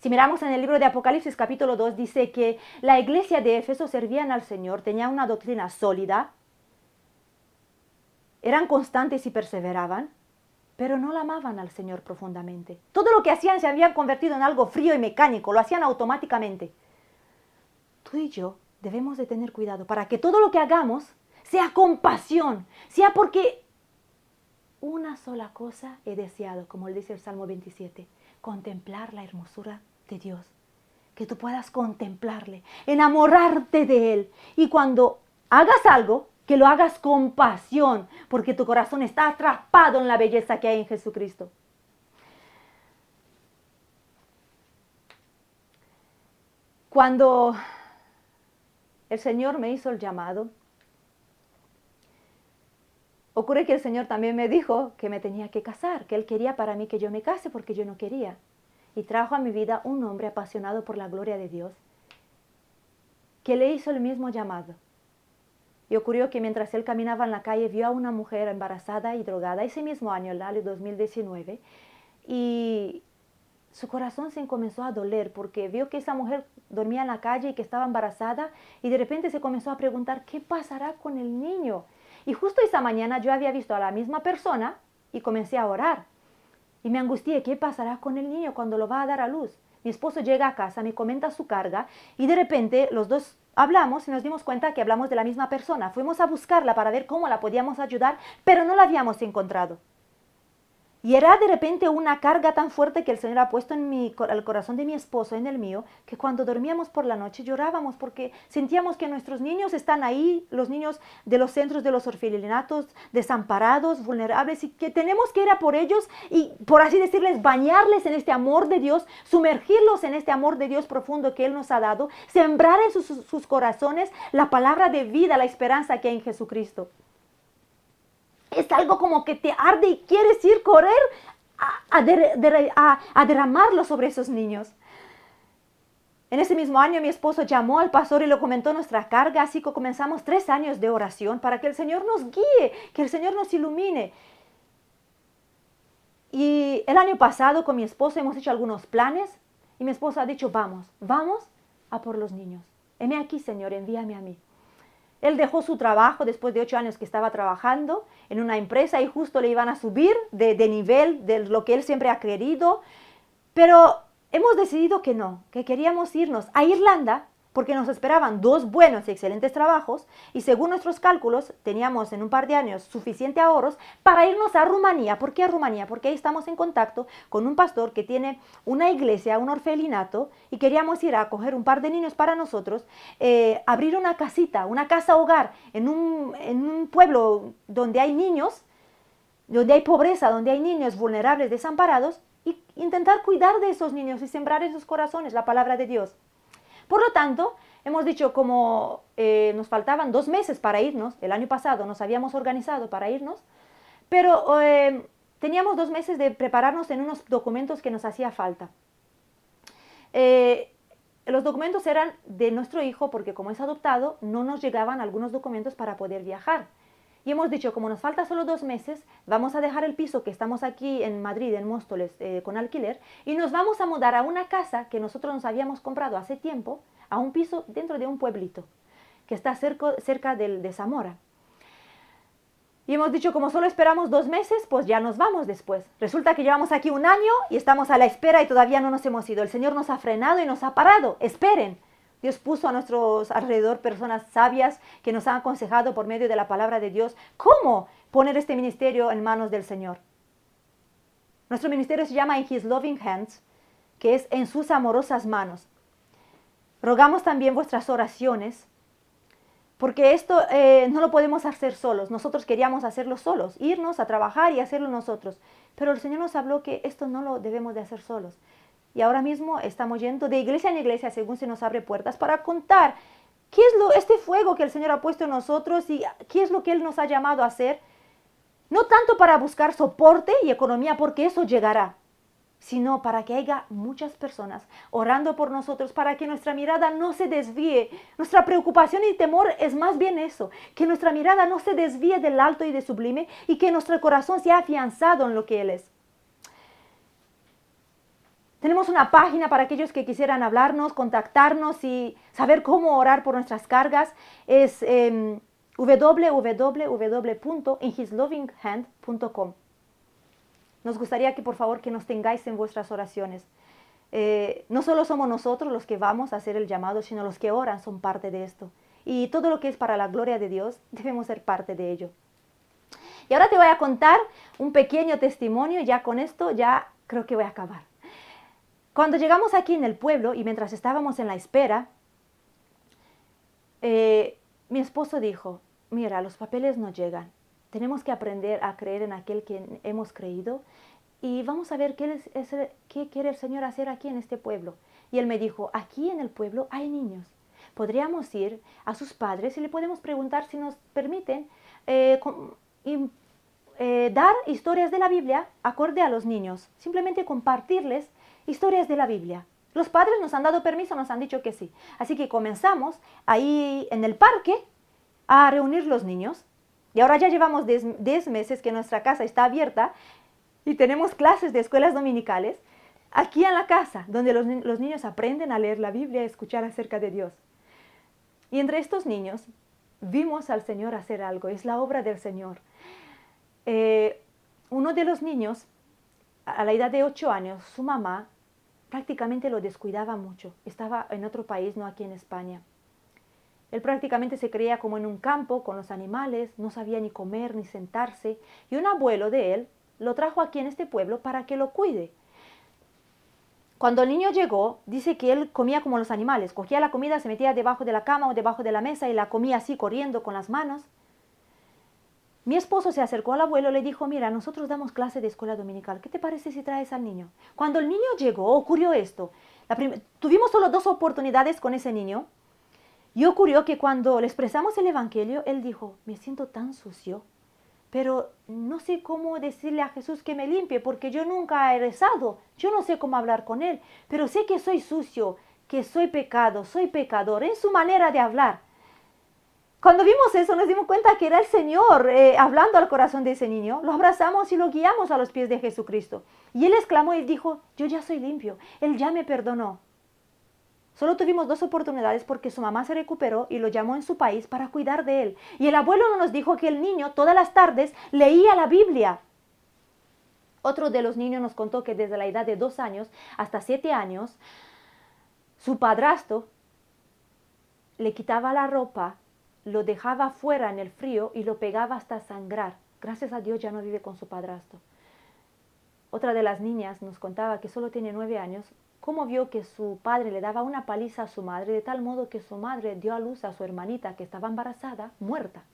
Si miramos en el libro de Apocalipsis capítulo 2, dice que la iglesia de Éfeso servían al Señor, tenían una doctrina sólida, eran constantes y perseveraban, pero no la amaban al Señor profundamente. Todo lo que hacían se habían convertido en algo frío y mecánico, lo hacían automáticamente. Tú y yo debemos de tener cuidado para que todo lo que hagamos sea con pasión, sea porque una sola cosa he deseado, como le dice el Salmo 27, contemplar la hermosura de Dios, que tú puedas contemplarle, enamorarte de Él. Y cuando hagas algo, que lo hagas con pasión, porque tu corazón está atrapado en la belleza que hay en Jesucristo. Cuando el Señor me hizo el llamado, ocurre que el Señor también me dijo que me tenía que casar, que Él quería para mí que yo me case porque yo no quería. Y trajo a mi vida un hombre apasionado por la gloria de Dios, que le hizo el mismo llamado. Y ocurrió que mientras él caminaba en la calle, vio a una mujer embarazada y drogada ese mismo año, el año 2019, y su corazón se comenzó a doler porque vio que esa mujer dormía en la calle y que estaba embarazada, y de repente se comenzó a preguntar, ¿qué pasará con el niño? Y justo esa mañana yo había visto a la misma persona y comencé a orar. Y me angustié, ¿qué pasará con el niño cuando lo va a dar a luz? Mi esposo llega a casa, me comenta su carga y de repente los dos hablamos y nos dimos cuenta que hablamos de la misma persona. Fuimos a buscarla para ver cómo la podíamos ayudar, pero no la habíamos encontrado. Y era de repente una carga tan fuerte que el Señor ha puesto en el corazón de mi esposo, en el mío, que cuando dormíamos por la noche llorábamos porque sentíamos que nuestros niños están ahí, los niños de los centros de los orfelinatos, desamparados, vulnerables, y que tenemos que ir a por ellos y, por así decirles, bañarles en este amor de Dios, sumergirlos en este amor de Dios profundo que Él nos ha dado, sembrar en sus corazones la palabra de vida, la esperanza que hay en Jesucristo. Es algo como que te arde y quieres ir correr a derramarlo sobre esos niños. En ese mismo año mi esposo llamó al pastor y le comentó nuestra carga, así que comenzamos 3 años de oración para que el Señor nos guíe, que el Señor nos ilumine. Y el año pasado con mi esposo hemos hecho algunos planes y mi esposo ha dicho, vamos a por los niños. Heme aquí, Señor, envíame a mí. Él dejó su trabajo después de 8 años que estaba trabajando en una empresa y justo le iban a subir de nivel de lo que él siempre ha querido. Pero hemos decidido que no, que queríamos irnos a Irlanda porque nos esperaban 2 buenos y excelentes trabajos y según nuestros cálculos teníamos en un par de años suficiente ahorros para irnos a Rumanía. ¿Por qué a Rumanía? Porque ahí estamos en contacto con un pastor que tiene una iglesia, un orfelinato y queríamos ir a coger un par de niños para nosotros, abrir una casita, una casa hogar en un pueblo donde hay niños, donde hay pobreza, donde hay niños vulnerables, desamparados y intentar cuidar de esos niños y sembrar en sus corazones la palabra de Dios. Por lo tanto, hemos dicho como nos faltaban 2 meses para irnos, el año pasado nos habíamos organizado para irnos, pero teníamos 2 meses de prepararnos en unos documentos que nos hacía falta. Los documentos eran de nuestro hijo porque como es adoptado no nos llegaban algunos documentos para poder viajar. Y hemos dicho, como nos falta solo 2 meses, vamos a dejar el piso que estamos aquí en Madrid, en Móstoles, con alquiler, y nos vamos a mudar a una casa que nosotros nos habíamos comprado hace tiempo, a un piso dentro de un pueblito, que está cerca de Zamora. Y hemos dicho, como solo esperamos 2 meses, pues ya nos vamos después. Resulta que llevamos aquí 1 año y estamos a la espera y todavía no nos hemos ido. El Señor nos ha frenado y nos ha parado. Esperen. Dios puso a nuestro alrededor personas sabias que nos han aconsejado por medio de la palabra de Dios cómo poner este ministerio en manos del Señor. Nuestro ministerio se llama In His Loving Hands, que es en sus amorosas manos. Rogamos también vuestras oraciones, porque esto no lo podemos hacer solos. Nosotros queríamos hacerlo solos, irnos a trabajar y hacerlo nosotros. Pero el Señor nos habló que esto no lo debemos de hacer solos. Y ahora mismo estamos yendo de iglesia en iglesia según se nos abre puertas para contar qué es este fuego que el Señor ha puesto en nosotros y qué es lo que Él nos ha llamado a hacer. No tanto para buscar soporte y economía, porque eso llegará, sino para que haya muchas personas orando por nosotros, para que nuestra mirada no se desvíe. Nuestra preocupación y temor es más bien eso, que nuestra mirada no se desvíe del alto y de sublime y que nuestro corazón sea afianzado en lo que Él es. Tenemos una página para aquellos que quisieran hablarnos, contactarnos y saber cómo orar por nuestras cargas. Es www.inhislovinghand.com. Nos gustaría que por favor que nos tengáis en vuestras oraciones. No solo somos nosotros los que vamos a hacer el llamado, sino los que oran son parte de esto. Y todo lo que es para la gloria de Dios, debemos ser parte de ello. Y ahora te voy a contar un pequeño testimonio y ya con esto ya creo que voy a acabar. Cuando llegamos aquí en el pueblo y mientras estábamos en la espera, mi esposo dijo, mira, los papeles no llegan. Tenemos que aprender a creer en aquel que hemos creído y vamos a ver qué quiere el Señor hacer aquí en este pueblo. Y él me dijo, aquí en el pueblo hay niños. Podríamos ir a sus padres y le podemos preguntar si nos permiten dar historias de la Biblia acorde a los niños. Simplemente compartirles historias de la Biblia. Los padres nos han dado permiso, nos han dicho que sí. Así que comenzamos ahí en el parque a reunir los niños. Y ahora ya llevamos 10 meses que nuestra casa está abierta y tenemos clases de escuelas dominicales aquí en la casa, donde los niños aprenden a leer la Biblia y a escuchar acerca de Dios. Y entre estos niños vimos al Señor hacer algo, es la obra del Señor. Uno de los niños, a la edad de 8 años, su mamá prácticamente lo descuidaba mucho. Estaba en otro país, no aquí en España. Él prácticamente se creía como en un campo con los animales, no sabía ni comer ni sentarse. Y un abuelo de él lo trajo aquí en este pueblo para que lo cuide. Cuando el niño llegó, dice que él comía como los animales. Cogía la comida, se metía debajo de la cama o debajo de la mesa y la comía así corriendo con las manos. Mi esposo se acercó al abuelo y le dijo, mira, nosotros damos clase de escuela dominical. ¿Qué te parece si traes al niño? Cuando el niño llegó, ocurrió esto. Tuvimos solo 2 oportunidades con ese niño. Y ocurrió que cuando le expresamos el evangelio, él dijo, me siento tan sucio, pero no sé cómo decirle a Jesús que me limpie, porque yo nunca he rezado, yo no sé cómo hablar con él, pero sé que soy sucio, que soy pecado, soy pecador, en su manera de hablar. Cuando vimos eso, nos dimos cuenta que era el Señor hablando al corazón de ese niño. Lo abrazamos y lo guiamos a los pies de Jesucristo. Y él exclamó y dijo, yo ya soy limpio, él ya me perdonó. Solo tuvimos 2 oportunidades porque su mamá se recuperó y lo llamó en su país para cuidar de él. Y el abuelo nos dijo que el niño todas las tardes leía la Biblia. Otro de los niños nos contó que desde la edad de 2 años hasta 7 años, su padrastro le quitaba la ropa, lo dejaba fuera en el frío y lo pegaba hasta sangrar. Gracias a Dios ya no vive con su padrastro. Otra de las niñas nos contaba que solo tiene 9 años, cómo vio que su padre le daba una paliza a su madre, de tal modo que su madre dio a luz a su hermanita que estaba embarazada, muerta.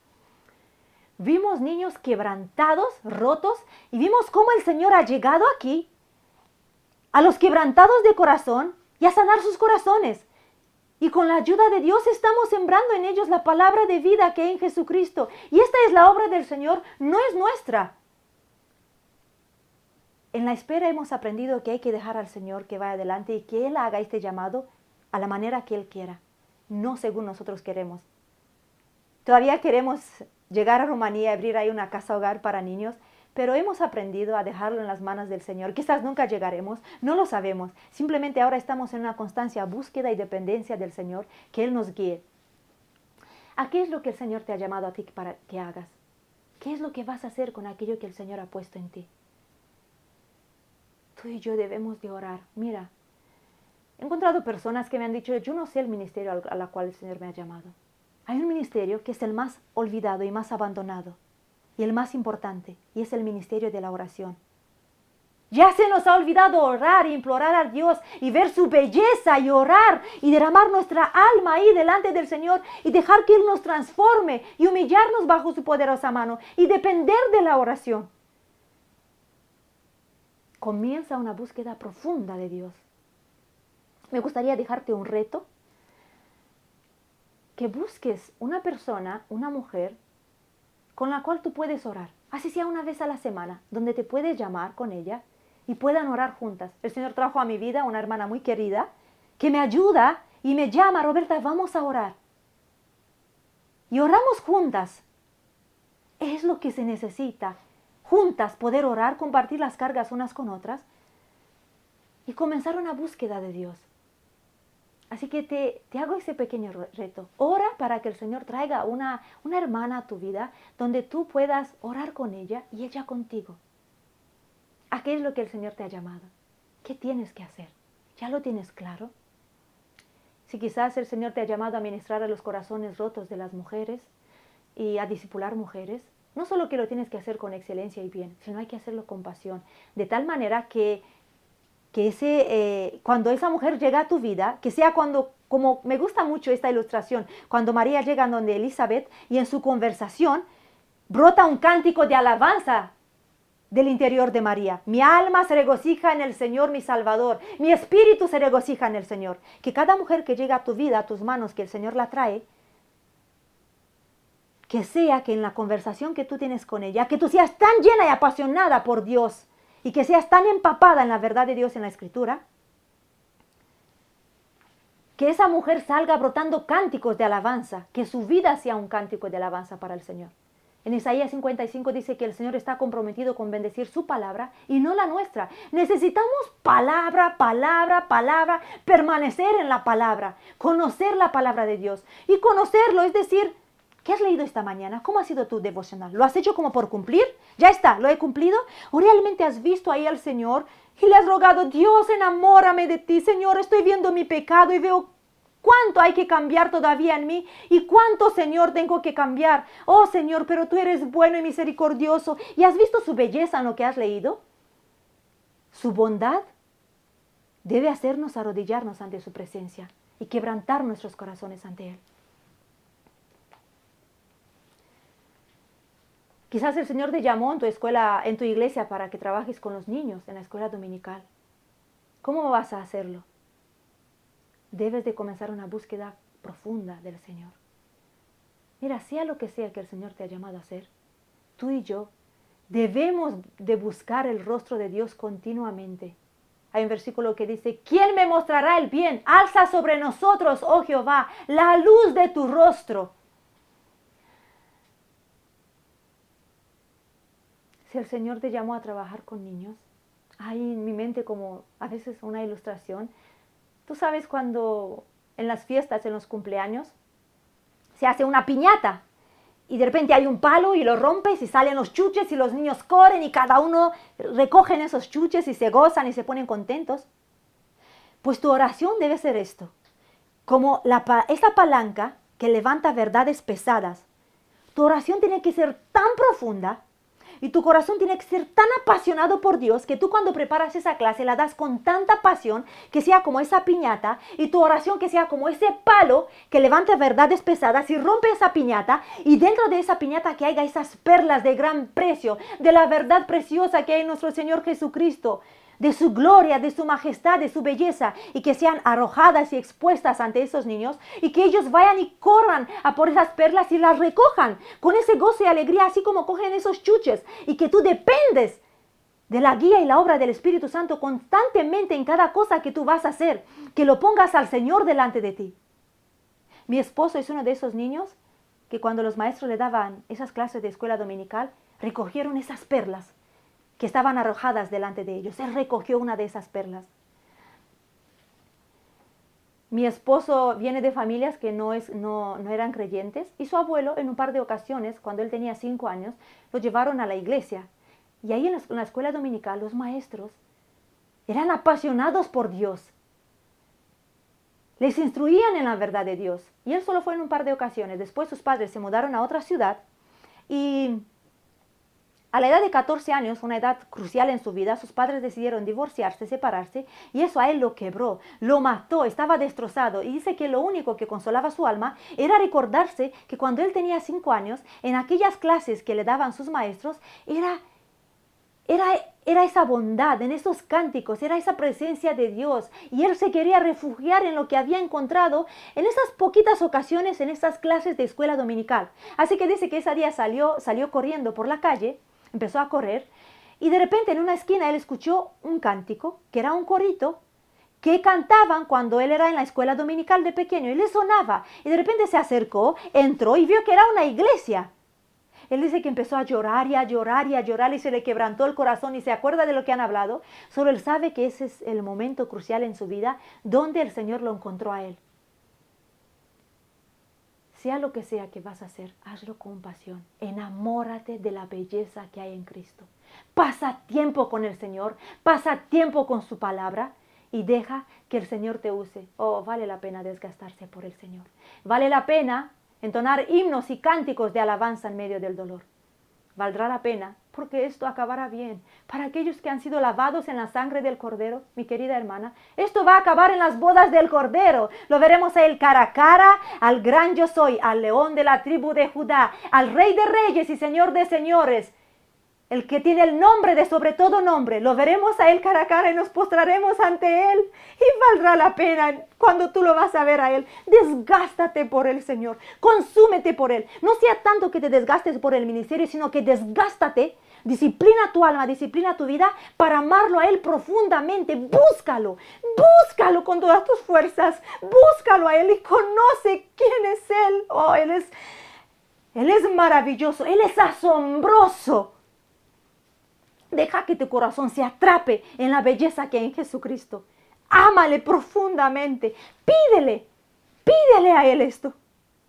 Vimos niños quebrantados, rotos, y vimos cómo el Señor ha llegado aquí a los quebrantados de corazón y a sanar sus corazones. Y con la ayuda de Dios estamos sembrando en ellos la palabra de vida que hay en Jesucristo. Y esta es la obra del Señor, no es nuestra. En la espera hemos aprendido que hay que dejar al Señor que vaya adelante y que Él haga este llamado a la manera que Él quiera, no según nosotros queremos. Todavía queremos llegar a Rumanía y abrir ahí una casa hogar para niños, pero hemos aprendido a dejarlo en las manos del Señor. Quizás nunca llegaremos, no lo sabemos. Simplemente ahora estamos en una constante búsqueda y dependencia del Señor, que Él nos guíe. ¿A qué es lo que el Señor te ha llamado a ti para que hagas? ¿Qué es lo que vas a hacer con aquello que el Señor ha puesto en ti? Tú y yo debemos de orar. Mira, he encontrado personas que me han dicho, yo no sé el ministerio a la cual el Señor me ha llamado. Hay un ministerio que es el más olvidado y más abandonado, y el más importante, y es el ministerio de la oración. Ya se nos ha olvidado orar e implorar a Dios y ver su belleza y orar y derramar nuestra alma ahí delante del Señor y dejar que Él nos transforme y humillarnos bajo su poderosa mano y depender de la oración. Comienza una búsqueda profunda de Dios. Me gustaría dejarte un reto, que busques una persona, una mujer, con la cual tú puedes orar, así sea una vez a la semana, donde te puedes llamar con ella y puedan orar juntas. El Señor trajo a mi vida una hermana muy querida, que me ayuda y me llama, Roberta, vamos a orar. Y oramos juntas. Es lo que se necesita. Juntas poder orar, compartir las cargas unas con otras y comenzar una búsqueda de Dios. Así que te hago ese pequeño reto. Ora para que el Señor traiga una hermana a tu vida donde tú puedas orar con ella y ella contigo. ¿A qué es lo que el Señor te ha llamado? ¿Qué tienes que hacer? ¿Ya lo tienes claro? Si quizás el Señor te ha llamado a ministrar a los corazones rotos de las mujeres y a discipular mujeres, no solo que lo tienes que hacer con excelencia y bien, sino hay que hacerlo con pasión, de tal manera que cuando esa mujer llega a tu vida, que sea cuando, como me gusta mucho esta ilustración, cuando María llega donde Elizabeth y en su conversación brota un cántico de alabanza del interior de María. Mi alma se regocija en el Señor, mi Salvador. Mi espíritu se regocija en el Señor. Que cada mujer que llega a tu vida, a tus manos, que el Señor la trae, que sea que en la conversación que tú tienes con ella, que tú seas tan llena y apasionada por Dios y que seas tan empapada en la verdad de Dios en la Escritura, que esa mujer salga brotando cánticos de alabanza, que su vida sea un cántico de alabanza para el Señor. En Isaías 55 dice que el Señor está comprometido con bendecir su palabra y no la nuestra. Necesitamos palabra, palabra, palabra, permanecer en la palabra, conocer la palabra de Dios. Y conocerlo es decir, ¿Qué has leído esta mañana? ¿Cómo ha sido tu devocional? ¿Lo has hecho como por cumplir? Ya está, ¿lo he cumplido? ¿O realmente has visto ahí al Señor y le has rogado, Dios, enamórame de ti, Señor, estoy viendo mi pecado y veo cuánto hay que cambiar todavía en mí y cuánto, Señor, tengo que cambiar? Oh, Señor, pero tú eres bueno y misericordioso. ¿Y has visto su belleza en lo que has leído? Su bondad debe hacernos arrodillarnos ante su presencia y quebrantar nuestros corazones ante Él. Quizás el Señor te llamó en tu escuela, en tu iglesia, para que trabajes con los niños en la escuela dominical. ¿Cómo vas a hacerlo? Debes de comenzar una búsqueda profunda del Señor. Mira, sea lo que sea que el Señor te ha llamado a hacer, tú y yo debemos de buscar el rostro de Dios continuamente. Hay un versículo que dice, ¿quién me mostrará el bien? Alza sobre nosotros, oh Jehová, la luz de tu rostro. Si el Señor te llamó a trabajar con niños, hay en mi mente como a veces una ilustración. Tú sabes cuando en las fiestas, en los cumpleaños, se hace una piñata y de repente hay un palo y lo rompes y salen los chuches y los niños corren y cada uno recogen esos chuches y se gozan y se ponen contentos. Pues tu oración debe ser esto, como esa palanca que levanta verdades pesadas. Tu oración tiene que ser tan profunda y tu corazón tiene que ser tan apasionado por Dios que tú cuando preparas esa clase la das con tanta pasión que sea como esa piñata y tu oración que sea como ese palo que levanta verdades pesadas y rompe esa piñata y dentro de esa piñata que haya esas perlas de gran precio, de la verdad preciosa que hay en nuestro Señor Jesucristo, de su gloria, de su majestad, de su belleza, y que sean arrojadas y expuestas ante esos niños, y que ellos vayan y corran a por esas perlas y las recojan con ese gozo y alegría, así como cogen esos chuches, y que tú dependes de la guía y la obra del Espíritu Santo constantemente en cada cosa que tú vas a hacer, que lo pongas al Señor delante de ti. Mi esposo es uno de esos niños que cuando los maestros le daban esas clases de escuela dominical, recogieron esas perlas que estaban arrojadas delante de ellos. Él recogió una de esas perlas. Mi esposo viene de familias que no eran creyentes y su abuelo en un par de ocasiones, cuando él tenía 5 años, lo llevaron a la iglesia. Y ahí en la escuela dominical los maestros eran apasionados por Dios. Les instruían en la verdad de Dios. Y él solo fue en un par de ocasiones. Después sus padres se mudaron a otra ciudad y a la edad de 14 años, una edad crucial en su vida, sus padres decidieron divorciarse, separarse, y eso a él lo quebró, lo mató, estaba destrozado. Y dice que lo único que consolaba su alma era recordarse que cuando él tenía 5 años, en aquellas clases que le daban sus maestros, era esa bondad, en esos cánticos, era esa presencia de Dios. Y él se quería refugiar en lo que había encontrado en esas poquitas ocasiones, en esas clases de escuela dominical. Así que dice que ese día salió corriendo por la calle, empezó a correr, y de repente en una esquina él escuchó un cántico, que era un corito, que cantaban cuando él era en la escuela dominical de pequeño, y le sonaba, y de repente se acercó, entró y vio que era una iglesia. Él dice que empezó a llorar y a llorar y a llorar y se le quebrantó el corazón y se acuerda de lo que han hablado. Solo él sabe que ese es el momento crucial en su vida donde el Señor lo encontró a él. Sea lo que sea que vas a hacer, hazlo con pasión. Enamórate de la belleza que hay en Cristo. Pasa tiempo con el Señor, pasa tiempo con su palabra y deja que el Señor te use. Oh, vale la pena desgastarse por el Señor. Vale la pena entonar himnos y cánticos de alabanza en medio del dolor. Valdrá la pena porque esto acabará bien. Para aquellos que han sido lavados en la sangre del Cordero, mi querida hermana, esto va a acabar en las bodas del Cordero. Lo veremos a él cara a cara, al gran yo soy, al león de la tribu de Judá, al Rey de reyes y Señor de señores, el que tiene el nombre de sobre todo nombre. Lo veremos a él cara a cara y nos postraremos ante él. Y valdrá la pena cuando tú lo vas a ver a él. Desgástate por el Señor. Consúmete por él. No sea tanto que te desgastes por el ministerio, sino que desgástate. Disciplina tu alma, disciplina tu vida para amarlo a él profundamente. Búscalo. Búscalo con todas tus fuerzas. Búscalo a él y conoce quién es él. Oh, él es maravilloso. Él es asombroso. Deja que tu corazón se atrape en la belleza que hay en Jesucristo. Ámale profundamente. Pídele a Él esto.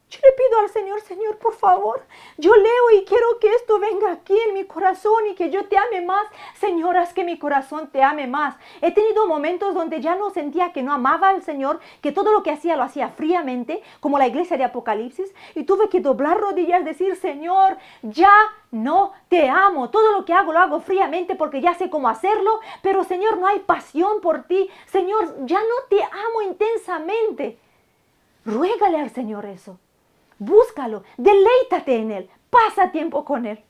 Yo le pido al Señor, Señor, por favor, yo leo y quiero que esto venga aquí en mi corazón y que yo te ame más. Señor, haz que mi corazón te ame más. He tenido momentos donde ya no sentía que no amaba al Señor, que todo lo que hacía lo hacía fríamente, como la iglesia de Apocalipsis, y tuve que doblar rodillas, decir, Señor, ya no te amo. Todo lo que hago lo hago fríamente porque ya sé cómo hacerlo, pero Señor, no hay pasión por ti. Señor, ya no te amo intensamente. Ruégale al Señor eso. Búscalo, deleítate en Él, pasa tiempo con Él.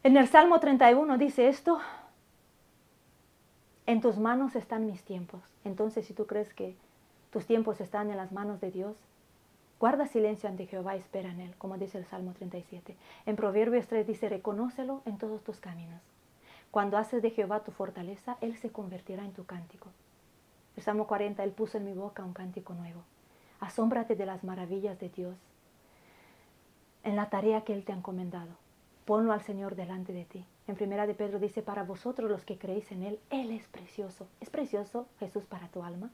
En el Salmo 31 dice esto: en tus manos están mis tiempos. Entonces, si tú crees que tus tiempos están en las manos de Dios, guarda silencio ante Jehová, espera en Él, como dice el Salmo 37. En Proverbios 3 dice, reconócelo en todos tus caminos. Cuando haces de Jehová tu fortaleza, Él se convertirá en tu cántico. El Salmo 40, Él puso en mi boca un cántico nuevo. Asómbrate de las maravillas de Dios en la tarea que Él te ha encomendado. Ponlo al Señor delante de ti. En Primera de Pedro dice, para vosotros los que creéis en Él, Él es precioso. ¿Es precioso Jesús para tu alma?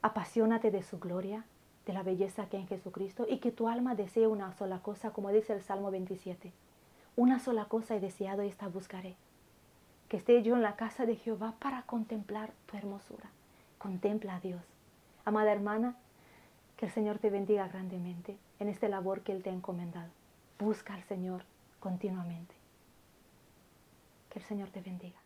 Apasionate de su gloria, de la belleza que hay en Jesucristo, y que tu alma desee una sola cosa, como dice el Salmo 27. Una sola cosa he deseado y esta buscaré, que esté yo en la casa de Jehová para contemplar tu hermosura. Contempla a Dios. Amada hermana, que el Señor te bendiga grandemente en esta labor que Él te ha encomendado. Busca al Señor continuamente. Que el Señor te bendiga.